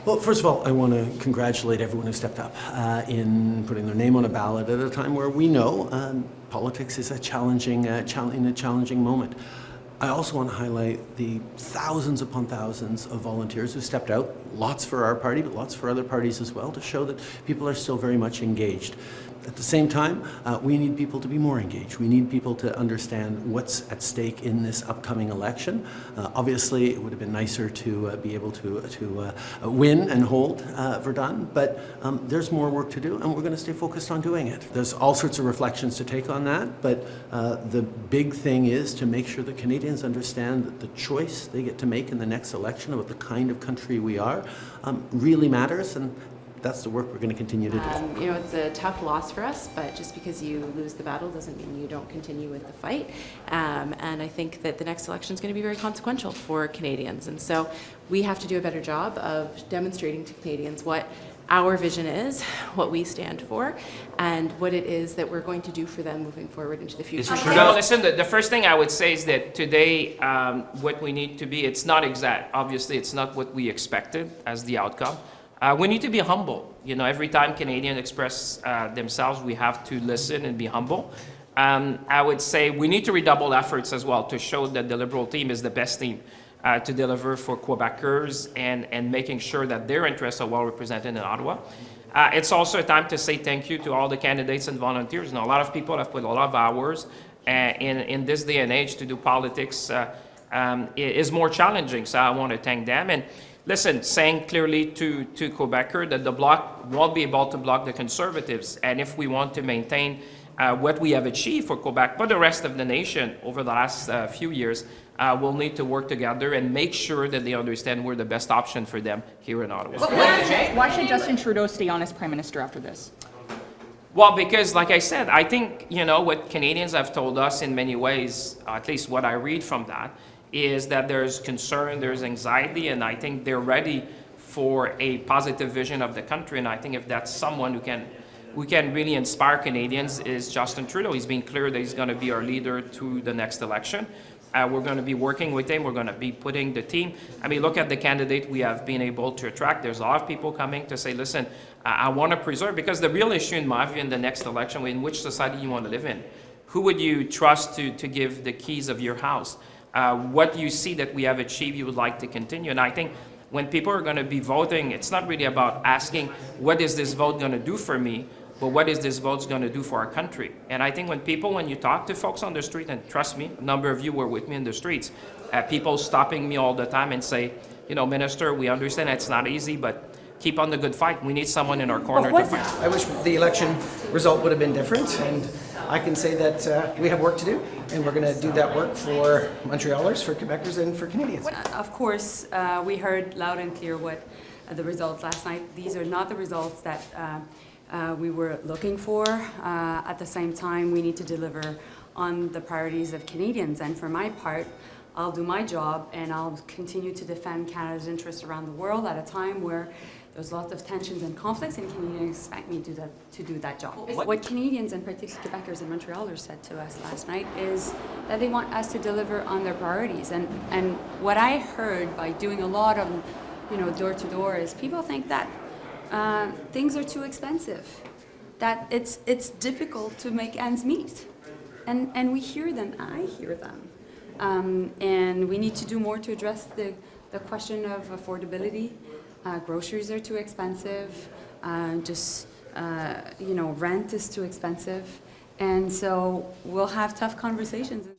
Well, first of all, I want to congratulate everyone who stepped up in putting their name on a ballot at a time where we know politics is a challenging moment. I also want to highlight the thousands upon thousands of volunteers who stepped out, lots for our party, but lots for other parties as well, to show that people are still very much engaged. At the same time, we need people to be more engaged. We need people to understand what's at stake in this upcoming election. Obviously, it would have been nicer to be able to win and hold Verdun, but there's more work to do, and we're going to stay focused on doing it. There's all sorts of reflections to take on that, but the big thing is to make sure that Canadians understand that the choice they get to make in the next election about the kind of country we are really matters, and that's the work we're going to continue to do. You know, it's a tough loss for us, but just because you lose the battle doesn't mean you don't continue with the fight. And I think that the next election is going to be very consequential for Canadians. And so we have to do a better job of demonstrating to Canadians what our vision is, what we stand for, and what it is that we're going to do for them moving forward into the future. Trudeau, listen, the first thing I would say is that today, what we need to be, it's not exact. Obviously, it's not what we expected as the outcome. We need to be humble. You know, every time Canadians express themselves, we have to listen and be humble. I would say we need to redouble efforts as well to show that the Liberal team is the best team to deliver for Quebecers and making sure that their interests are well represented in Ottawa. It's also a time to say thank you to all the candidates and volunteers. You know, a lot of people have put a lot of hours in this day and age to do politics is more challenging, so I want to thank them. And listen, saying clearly to Quebecers that the Bloc won't be able to block the Conservatives, and if we want to maintain what we have achieved for Quebec, but the rest of the nation over the last few years, we'll need to work together and make sure that they understand we're the best option for them here in Ottawa. Why should Justin Trudeau stay on as Prime Minister after this? Well, because like I said, I think, you know, what Canadians have told us in many ways, at least what I read from that, is that there's concern, there's anxiety, and I think they're ready for a positive vision of the country. And I think if that's someone who can really inspire Canadians is Justin Trudeau. He's been clear that he's going to be our leader to the next election. We're going to be working with him. We're going to be putting the team. I mean, look at the candidate we have been able to attract. There's a lot of people coming to say, listen, I want to preserve, because the real issue in my view in the next election, in which society you want to live in, who would you trust to give the keys of your house? What you see that we have achieved, you would like to continue. And I think when people are going to be voting, it's not really about asking, what is this vote going to do for me, but what is this vote going to do for our country? And I think when you talk to folks on the street, and trust me, a number of you were with me in the streets, people stopping me all the time and say, you know, Minister, we understand it's not easy, but keep on the good fight. We need someone in our corner to fight. I wish the election result would have been different, and I can say that we have work to do, and we're going to do that work for Montrealers, for Quebecers, and for Canadians. Of course, we heard loud and clear what the results last night. These are not the results that we were looking for. At the same time, we need to deliver on the priorities of Canadians, and for my part, I'll do my job and I'll continue to defend Canada's interests around the world at a time where there's lots of tensions and conflicts, and Canadians expect me to do that job. What Canadians, and particularly Quebecers and Montrealers, said to us last night is that they want us to deliver on their priorities. And what I heard by doing a lot of, you know, door to door is people think that things are too expensive, that it's difficult to make ends meet, and we hear them. I hear them, and we need to do more to address the question of affordability. Groceries are too expensive, you know, rent is too expensive, and so we'll have tough conversations.